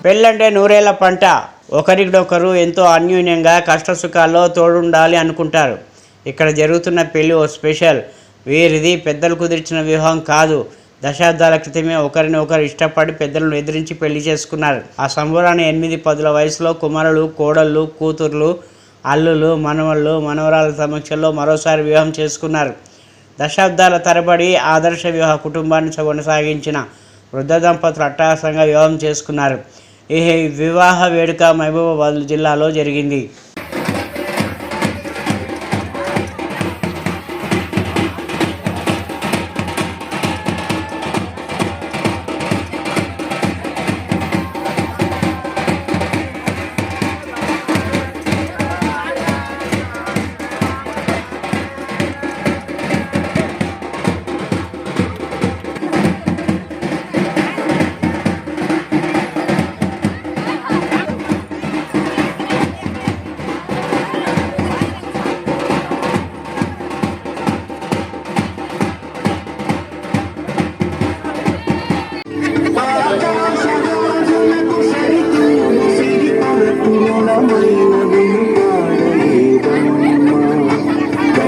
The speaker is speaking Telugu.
పెళ్ళంటే నూరేళ్ల పంట. ఒకరికొకరు ఎంతో అన్యోన్యంగా కష్టసుఖాల్లో తోడుండాలి అనుకుంటారు. ఇక్కడ జరుగుతున్న పెళ్లి ఓ స్పెషల్. వీరిది పెద్దలు కుదిర్చిన వివాహం కాదు. దశాబ్దాల క్రితమే ఒకరిని ఒకరు ఇష్టపడి పెద్దలను ఎదిరించి పెళ్లి చేసుకున్నారు. ఆ సంబరాన్ని 8-10 వయసులో కుమారులు, కోడళ్ళు, కూతుర్లు, అల్లులు, మనవళ్ళు, మనవరాల సమక్షంలో మరోసారి వివాహం చేసుకున్నారు. దశాబ్దాల తరబడి ఆదర్శ వివాహ కుటుంబాన్ని కొనసాగించిన వృద్ధ దంపతులు అట్టహాసంగా వివాహం చేసుకున్నారు. ఈ వివాహ వేడుక మహబూబాబాద్ జిల్లాలో జరిగింది.